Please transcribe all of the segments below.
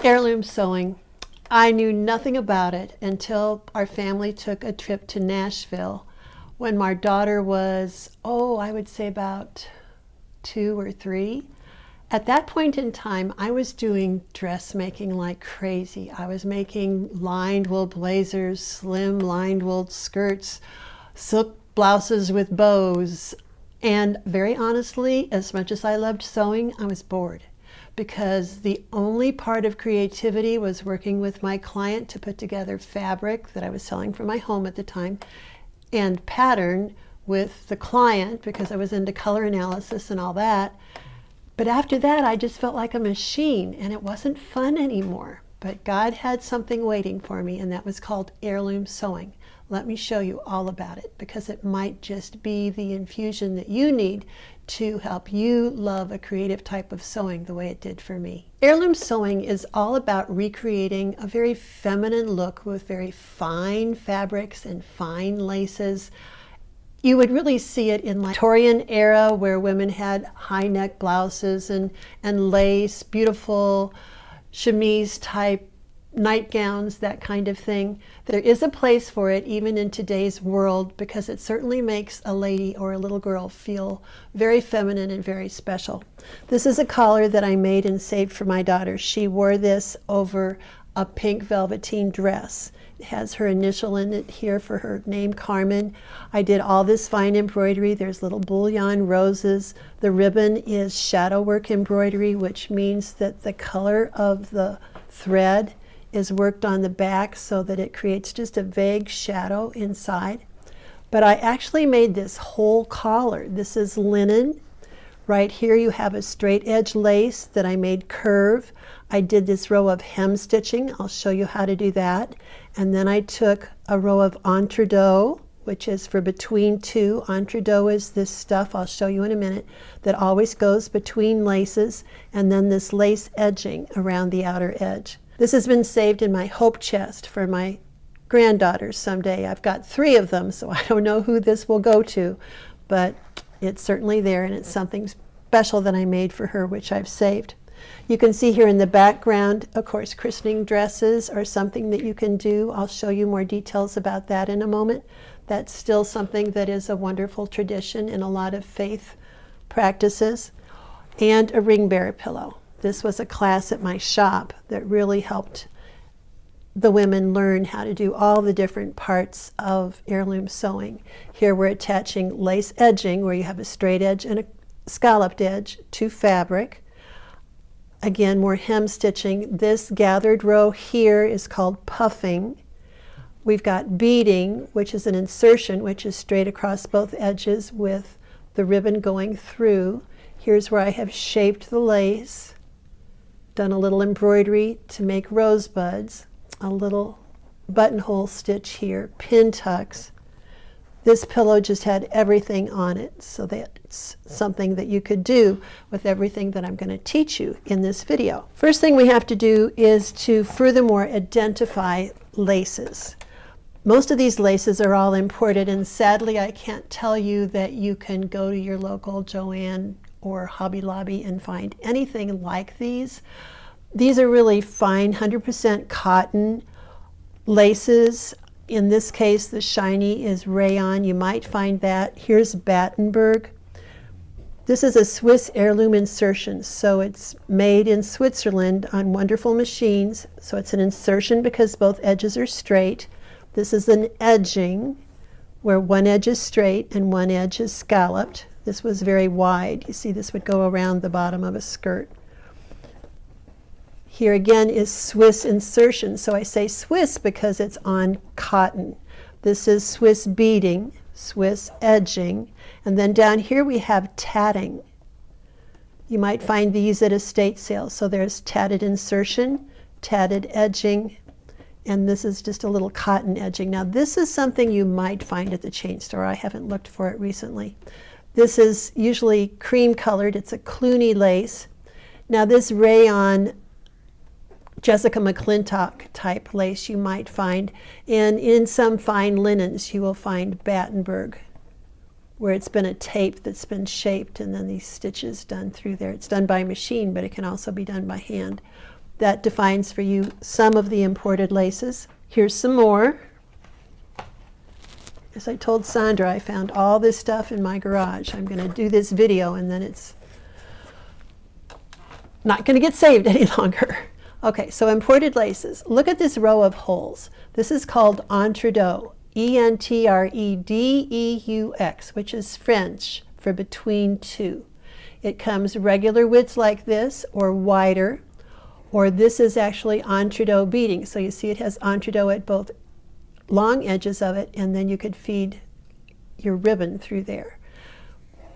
Heirloom sewing. I knew nothing about it until our family took a trip to Nashville when my daughter was, I would say about 2 or 3. At that point in time, I was doing dressmaking like crazy. I was making lined wool blazers, slim lined wool skirts, silk blouses with bows. And very honestly, as much as I loved sewing, I was bored because the only part of creativity was working with my client to put together fabric that I was selling for my home at the time and pattern with the client because I was into color analysis and all that. But after that, I just felt like a machine and it wasn't fun anymore. But God had something waiting for me, and that was called heirloom sewing. Let me show you all about it because it might just be the infusion that you need to help you love a creative type of sewing the way it did for me. Heirloom sewing is all about recreating a very feminine look with very fine fabrics and fine laces. You would really see it in the Victorian era where women had high neck blouses and lace, beautiful chemise type nightgowns, that kind of thing. There is a place for it even in today's world because it certainly makes a lady or a little girl feel very feminine and very special. This is a collar that I made and saved for my daughter. She wore this over a pink velveteen dress. It has her initial in it here for her name, Carmen. I did all this fine embroidery. There's little bullion roses. The ribbon is shadow work embroidery, which means that the color of the thread is worked on the back so that it creates just a vague shadow inside. But I actually made this whole collar. This is linen. Right here you have a straight edge lace that I made curve. I did this row of hem stitching. I'll show you how to do that. And then I took a row of entredeaux, which is for between two. Entredeaux is this stuff, I'll show you in a minute, that always goes between laces, and then this lace edging around the outer edge. This has been saved in my hope chest for my granddaughters someday. I've got 3 of them, so I don't know who this will go to, but it's certainly there, and it's something special that I made for her, which I've saved. You can see here in the background, of course, christening dresses are something that you can do. I'll show you more details about that in a moment. That's still something that is a wonderful tradition in a lot of faith practices. And a ring bearer pillow. This was a class at my shop that really helped the women learn how to do all the different parts of heirloom sewing. Here we're attaching lace edging, where you have a straight edge and a scalloped edge to fabric. Again, more hem stitching. This gathered row here is called puffing. We've got beading, which is an insertion, which is straight across both edges with the ribbon going through. Here's where I have shaped the lace, done a little embroidery to make rosebuds, a little buttonhole stitch here, pin tucks. This pillow just had everything on it, so that's something that you could do with everything that I'm going to teach you in this video. First thing we have to do is to furthermore identify laces. Most of these laces are all imported, and sadly I can't tell you that you can go to your local Joann or Hobby Lobby and find anything like these. These are really fine 100% cotton laces. In this case, the shiny is rayon. You might find that. Here's Battenberg. This is a Swiss heirloom insertion, so it's made in Switzerland on wonderful machines. So it's an insertion because both edges are straight. This is an edging where one edge is straight and one edge is scalloped. This was very wide. You see, this would go around the bottom of a skirt. Here again is Swiss insertion. So I say Swiss because it's on cotton. This is Swiss beading, Swiss edging, and then down here we have tatting. You might find these at estate sales. So there's tatted insertion, tatted edging, and this is just a little cotton edging. Now this is something you might find at the chain store. I haven't looked for it recently. This is usually cream colored. It's a Cluny lace. Now this rayon Jessica McClintock type lace you might find, and in some fine linens you will find Battenberg, where it's been a tape that's been shaped and then these stitches done through there. It's done by machine, but it can also be done by hand. That defines for you some of the imported laces. Here's some more. As I told Sandra, I found all this stuff in my garage. I'm going to do this video and then it's not going to get saved any longer. Okay, so imported laces. Look at this row of holes. This is called entredeux, E-N-T-R-E-D-E-U-X, which is French for between two. It comes regular widths like this or wider, or this is actually entredeux beading. So you see it has entredeux at both long edges of it, and then you could feed your ribbon through there.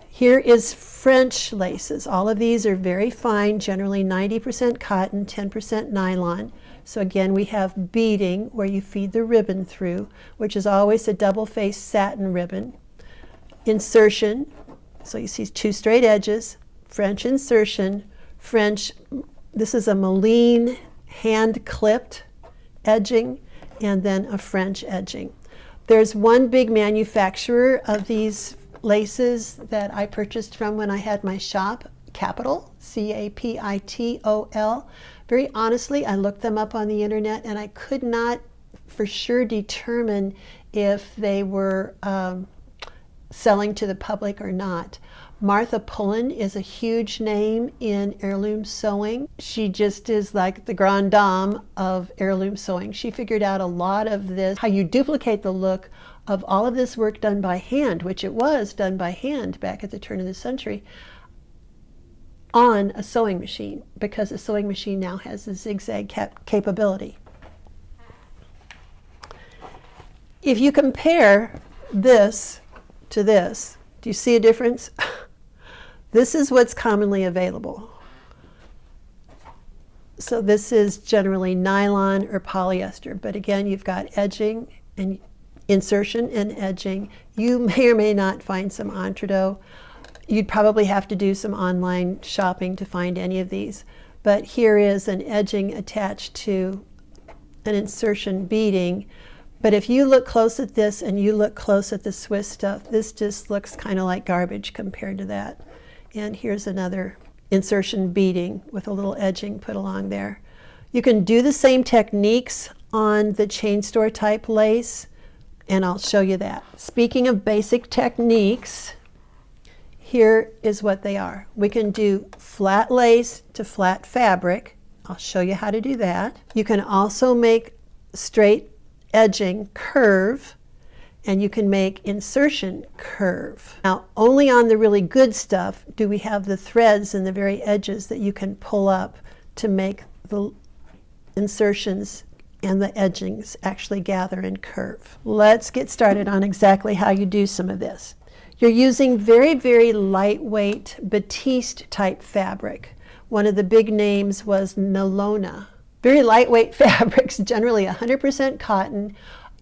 Here is French laces. All of these are very fine, generally 90% cotton, 10% nylon. So again, we have beading where you feed the ribbon through, which is always a double-faced satin ribbon. Insertion, so you see two straight edges, French insertion, French, this is a Moline hand-clipped edging, and then a French edging. There's one big manufacturer of these laces that I purchased from when I had my shop, Capitol, C-A-P-I-T-O-L. Very honestly, I looked them up on the internet and I could not for sure determine if they were selling to the public or not. Martha Pullen is a huge name in heirloom sewing. She just is like the grande dame of heirloom sewing. She figured out a lot of this, how you duplicate the look of all of this work done by hand, which it was done by hand back at the turn of the century, on a sewing machine, because a sewing machine now has a zigzag capability. If you compare this to this, do you see a difference? This is what's commonly available. So this is generally nylon or polyester, but again, you've got edging and insertion and edging. You may or may not find some entredeux. You'd probably have to do some online shopping to find any of these. But here is an edging attached to an insertion beading. But if you look close at this and you look close at the Swiss stuff, this just looks kind of like garbage compared to that. And here's another insertion beading with a little edging put along there. You can do the same techniques on the chain store type lace, and I'll show you that. Speaking of basic techniques, here is what they are. We can do flat lace to flat fabric. I'll show you how to do that. You can also make straight edging curve, and you can make insertion curve. Now, only on the really good stuff do we have the threads and the very edges that you can pull up to make the insertions and the edgings actually gather and curve. Let's get started on exactly how you do some of this. You're using very, very lightweight batiste type fabric. One of the big names was Nylona. Very lightweight fabrics, generally 100% cotton.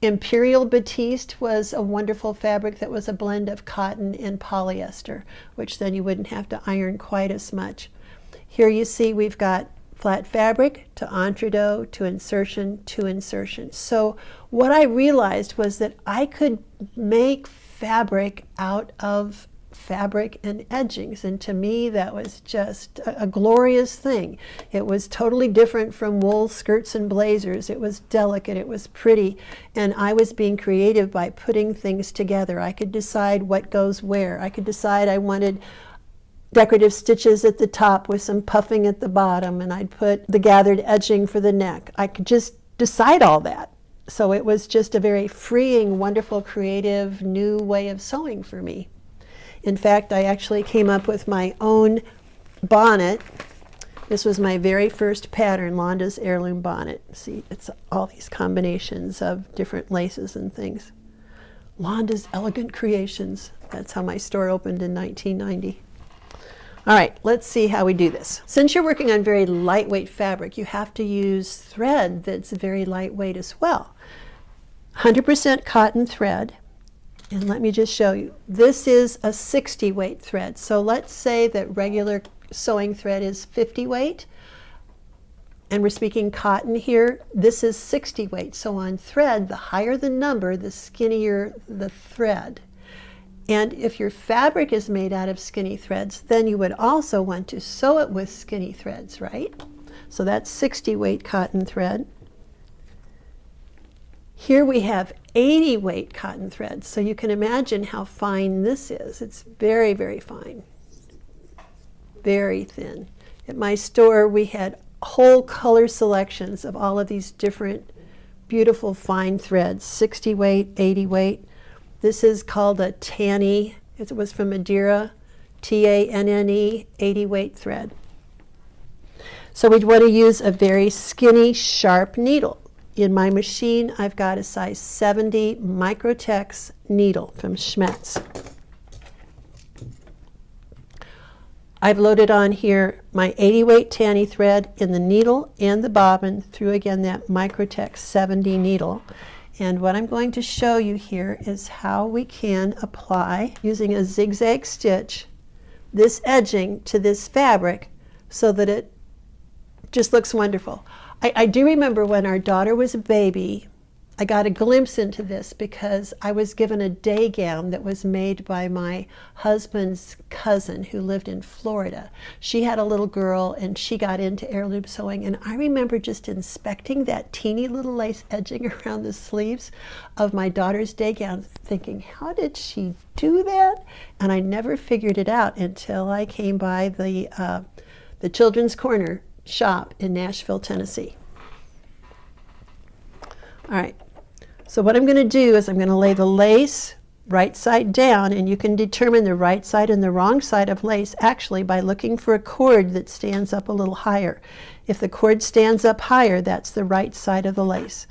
Imperial batiste was a wonderful fabric that was a blend of cotton and polyester, which then you wouldn't have to iron quite as much. Here you see we've got flat fabric to entredeux to insertion to insertion. So what I realized was that I could make fabric out of fabric and edgings, and to me that was just a glorious thing. It was totally different from wool skirts and blazers. It was delicate, it was pretty, and I was being creative by putting things together. I could decide what goes where. I could decide I wanted decorative stitches at the top with some puffing at the bottom, and I'd put the gathered edging for the neck. I could just decide all that. So it was just a very freeing, wonderful, creative, new way of sewing for me. In fact, I actually came up with my own bonnet. This was my very first pattern, Londa's heirloom bonnet. See, it's all these combinations of different laces and things. Londa's Elegant Creations. That's how my store opened in 1990. All right, let's see how we do this. Since you're working on very lightweight fabric, you have to use thread that's very lightweight as well. 100% cotton thread. And let me just show you. This is a 60 weight thread. So let's say that regular sewing thread is 50 weight. And we're speaking cotton here. This is 60 weight. So on thread, the higher the number, the skinnier the thread. And if your fabric is made out of skinny threads, then you would also want to sew it with skinny threads, right? So that's 60 weight cotton thread. Here we have 80 weight cotton thread. So you can imagine how fine this is. It's very, very fine. Very thin. At my store, we had whole color selections of all of these different beautiful fine threads, 60 weight, 80 weight. This is called a Tanny. It was from Madeira, T-A-N-N-E, 80 weight thread. So we'd want to use a very skinny, sharp needle. In my machine, I've got a size 70 Microtex needle from Schmetz. I've loaded on here my 80 weight Tanny thread in the needle and the bobbin through, again, that Microtex 70 needle. And what I'm going to show you here is how we can apply, using a zigzag stitch, this edging to this fabric so that it just looks wonderful. I do remember when our daughter was a baby, I got a glimpse into this because I was given a day gown that was made by my husband's cousin who lived in Florida. She had a little girl and she got into heirloom sewing, and I remember just inspecting that teeny little lace edging around the sleeves of my daughter's day gown, thinking, how did she do that? And I never figured it out until I came by the Children's Corner shop in Nashville, Tennessee. All right, so what I'm going to do is I'm going to lay the lace right side down, and you can determine the right side and the wrong side of lace actually by looking for a cord that stands up a little higher. If the cord stands up higher, that's the right side of the lace.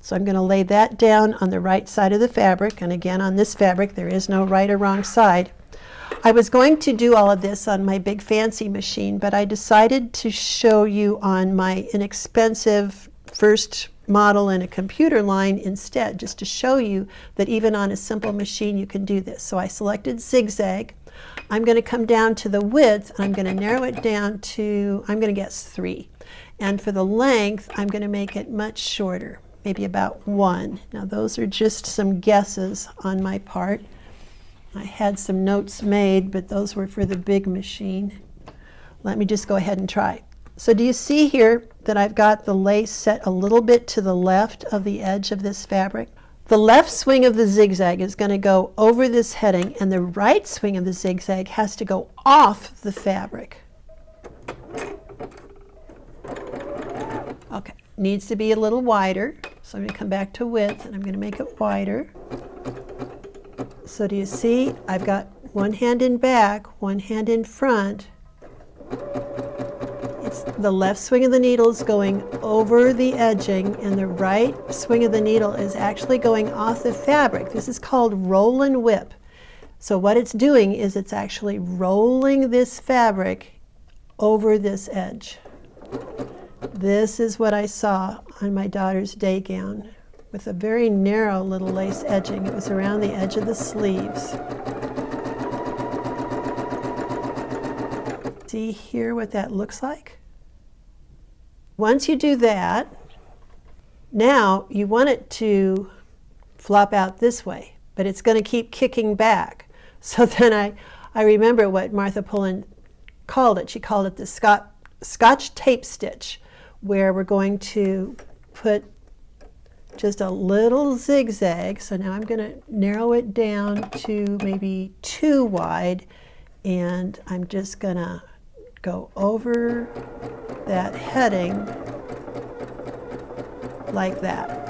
So I'm going to lay that down on the right side of the fabric, and again, on this fabric there is no right or wrong side. I was going to do all of this on my big fancy machine, but I decided to show you on my inexpensive first model in a computer line instead, just to show you that even on a simple machine you can do this. So I selected zigzag. I'm going to come down to the width, and I'm going to narrow it down to, I'm going to guess 3. And for the length, I'm going to make it much shorter, maybe about 1. Now those are just some guesses on my part. I had some notes made, but those were for the big machine. Let me just go ahead and try. So do you see here that I've got the lace set a little bit to the left of the edge of this fabric? The left swing of the zigzag is going to go over this heading, and the right swing of the zigzag has to go off the fabric. Okay, needs to be a little wider. So I'm going to come back to width, and I'm going to make it wider. So do you see? I've got one hand in back, one hand in front. It's the left swing of the needle is going over the edging, and the right swing of the needle is actually going off the fabric. This is called roll and whip. So what it's doing is it's actually rolling this fabric over this edge. This is what I saw on my daughter's day gown, with a very narrow little lace edging. It was around the edge of the sleeves. See here what that looks like? Once you do that, now you want it to flop out this way, but it's going to keep kicking back. So then I remember what Martha Pullen called it. She called it the Scotch tape stitch, where we're going to put just a little zigzag. So now I'm going to narrow it down to maybe 2 wide, and I'm just going to go over that heading like that.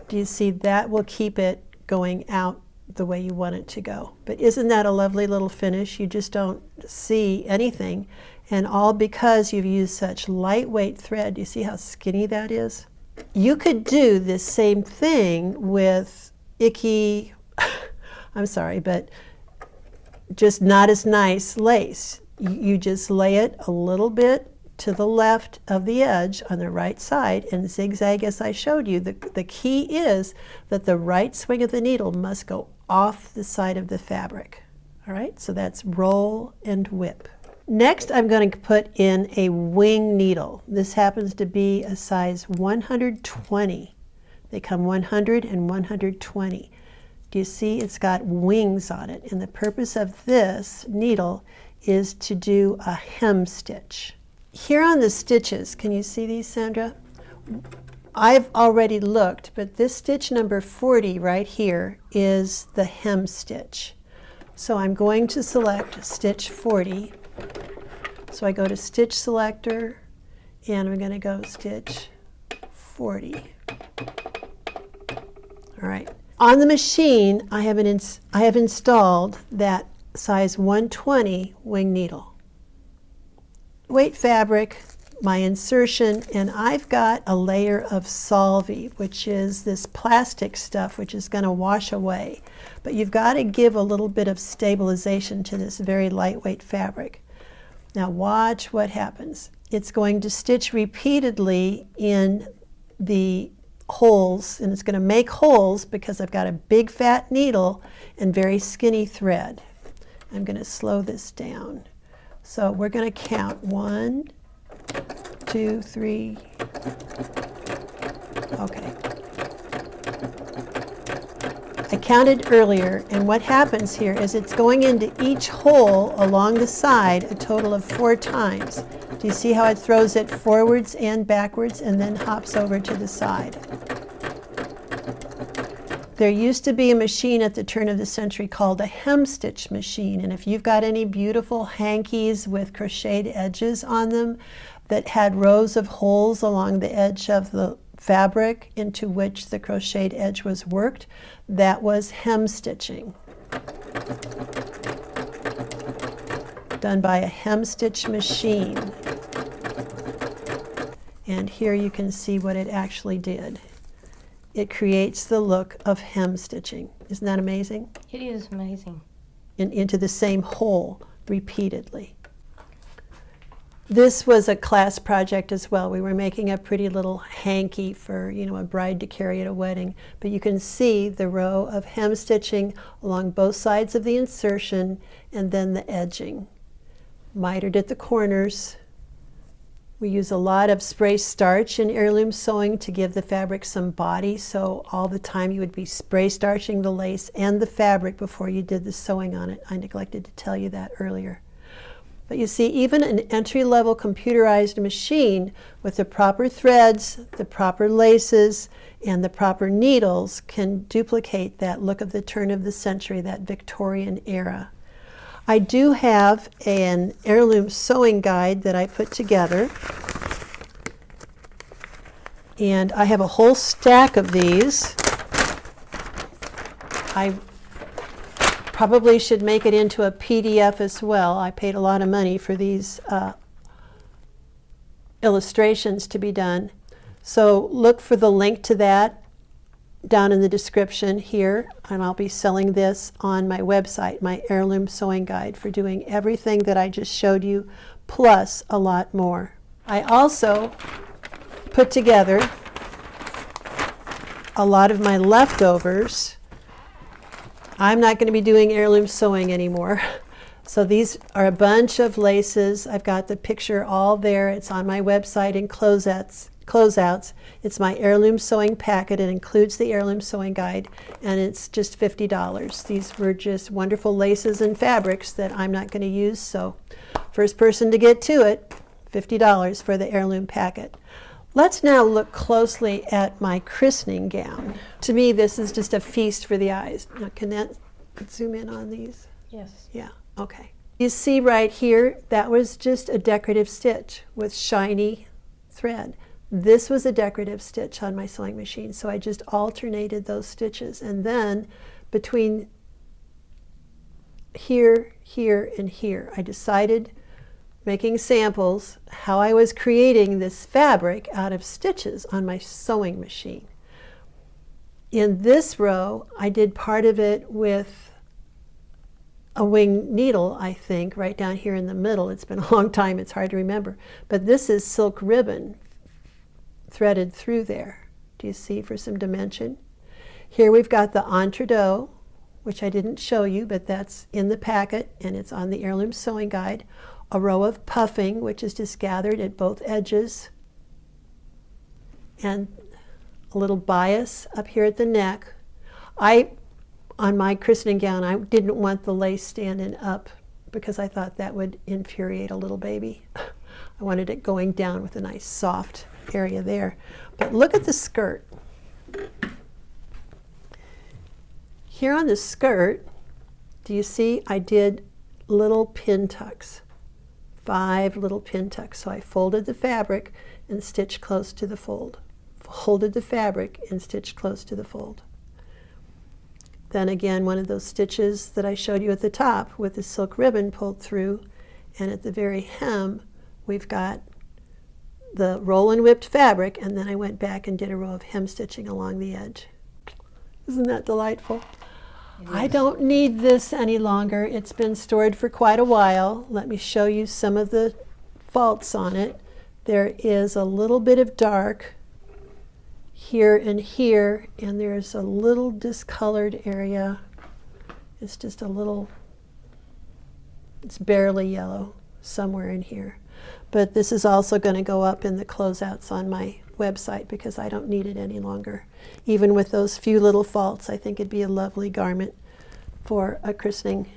Do you see? That will keep it going out the way you want it to go. But isn't that a lovely little finish? You just don't see anything, and all because you've used such lightweight thread. You see how skinny that is? You could do this same thing with icky, I'm sorry, but just not as nice lace. You just lay it a little bit to the left of the edge on the right side and zigzag as I showed you. The key is that the right swing of the needle must go off the side of the fabric. All right, so that's roll and whip. Next, I'm going to put in a wing needle. This happens to be a size 120. They come 100 and 120. Do you see? It's got wings on it, and the purpose of this needle is to do a hem stitch. Here on the stitches, can you see these, Sandra? I've already looked, but this stitch number 40 right here is the hem stitch. So I'm going to select stitch 40. So I go to stitch selector, and I'm going to go stitch 40. All right. On the machine, I have installed that size 120 wing needle. Weight fabric, my insertion, and I've got a layer of Solvay, which is this plastic stuff which is going to wash away. But you've got to give a little bit of stabilization to this very lightweight fabric. Now watch what happens. It's going to stitch repeatedly in the holes, and it's going to make holes because I've got a big fat needle and very skinny thread. I'm going to slow this down. So we're going to count 1, 2, 3. Okay. I counted earlier, and what happens here is it's going into each hole along the side a total of 4 times. Do you see how it throws it forwards and backwards and then hops over to the side? There used to be a machine at the turn of the century called a hem stitch machine, and if you've got any beautiful hankies with crocheted edges on them that had rows of holes along the edge of the fabric into which the crocheted edge was worked, that was hem stitching, done by a hem stitch machine. And here you can see what it actually did. It creates the look of hem stitching. Isn't that amazing? It is amazing. Into the same hole repeatedly. This was a class project as well. We were making a pretty little hanky for, a bride to carry at a wedding. But you can see the row of hem stitching along both sides of the insertion and then the edging. Mitered at the corners. We use a lot of spray starch in heirloom sewing to give the fabric some body, so all the time you would be spray starching the lace and the fabric before you did the sewing on it. I neglected to tell you that earlier. But you see, even an entry-level computerized machine with the proper threads, the proper laces, and the proper needles can duplicate that look of the turn of the century, that Victorian era. I do have an heirloom sewing guide that I put together, and I have a whole stack of these. I probably should make it into a PDF as well. I paid a lot of money for these illustrations to be done. So look for the link to that down in the description here, and I'll be selling this on my website, my Heirloom Sewing Guide, for doing everything that I just showed you, plus a lot more. I also put together a lot of my leftovers. I'm not going to be doing heirloom sewing anymore. So these are a bunch of laces. I've got the picture all there. It's on my website in closeouts. It's my heirloom sewing packet. It includes the heirloom sewing guide, and it's just $50. These were just wonderful laces and fabrics that I'm not going to use, so first person to get to it, $50 for the heirloom packet. Let's now look closely at my christening gown. To me, this is just a feast for the eyes. Now, can that zoom in on these? Yes. Yeah, okay. You see right here, that was just a decorative stitch with shiny thread. This was a decorative stitch on my sewing machine, so I just alternated those stitches. And then between here, here, and here, I decided, making samples, how I was creating this fabric out of stitches on my sewing machine. In this row, I did part of it with a wing needle, I think, right down here in the middle. It's been a long time, it's hard to remember. But this is silk ribbon threaded through there. Do you see, for some dimension? Here we've got the entredeaux, which I didn't show you, but that's in the packet and it's on the Heirloom Sewing Guide. A row of puffing, which is just gathered at both edges, and a little bias up here at the neck. On my christening gown, I didn't want the lace standing up because I thought that would infuriate a little baby. I wanted it going down with a nice soft area there. But look at the skirt. Here on the skirt, do you see I did little pin tucks, 5 little pin tucks. So I folded the fabric and stitched close to the fold. Folded the fabric and stitched close to the fold. Then again, one of those stitches that I showed you at the top with the silk ribbon pulled through, and at the very hem we've got the roll and whipped fabric, and then I went back and did a row of hem stitching along the edge. Isn't that delightful? I don't need this any longer. It's been stored for quite a while. Let me show you some of the faults on it. There is a little bit of dark here and here, and there's a little discolored area. It's just a little, it's barely yellow somewhere in here. But this is also going to go up in the closeouts on my website because I don't need it any longer. Even with those few little faults, I think it'd be a lovely garment for a christening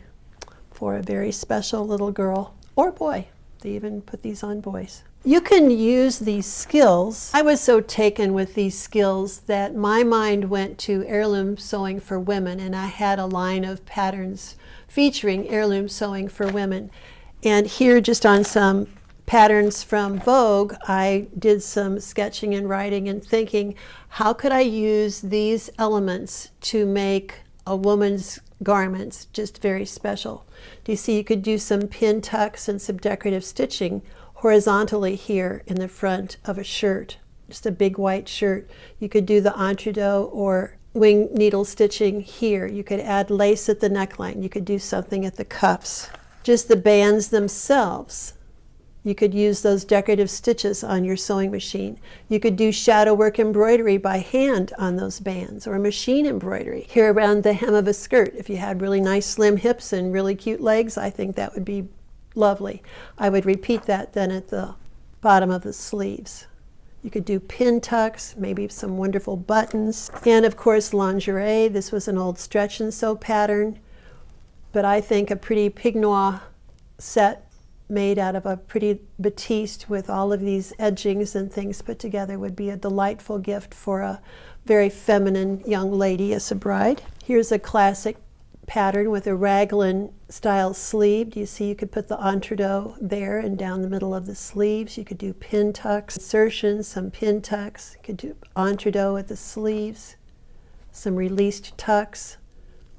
for a very special little girl or boy. They even put these on boys. You can use these skills. I was so taken with these skills that my mind went to heirloom sewing for women, and I had a line of patterns featuring heirloom sewing for women. And here, just on some patterns from Vogue, I did some sketching and writing and thinking, how could I use these elements to make a woman's garments just very special? Do you see you could do some pin tucks and some decorative stitching horizontally here in the front of a shirt, just a big white shirt. You could do the entredot or wing needle stitching here. You could add lace at the neckline. You could do something at the cuffs. Just the bands themselves. You could use those decorative stitches on your sewing machine. You could do shadow work embroidery by hand on those bands, or machine embroidery here around the hem of a skirt. If you had really nice slim hips and really cute legs, I think that would be lovely. I would repeat that then at the bottom of the sleeves. You could do pin tucks, maybe some wonderful buttons, and of course lingerie. This was an old stretch and sew pattern, but I think a pretty pig noir set made out of a pretty batiste with all of these edgings and things put together would be a delightful gift for a very feminine young lady as a bride. Here's a classic pattern with a raglan style sleeve. Do you see you could put the entredot there and down the middle of the sleeves. You could do pin tucks, insertions, some pin tucks. You could do entredot at the sleeves, some released tucks,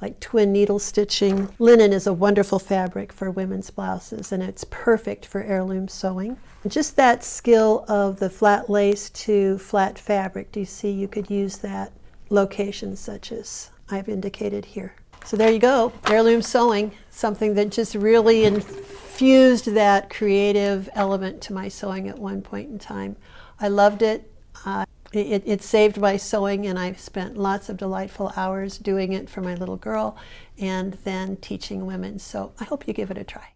like twin needle stitching. Linen is a wonderful fabric for women's blouses, and it's perfect for heirloom sewing. Just that skill of the flat lace to flat fabric, do you see you could use that locations such as I've indicated here. So there you go, heirloom sewing, something that just really infused that creative element to my sewing at one point in time. I loved it. It saved my sewing, and I've spent lots of delightful hours doing it for my little girl and then teaching women. So I hope you give it a try.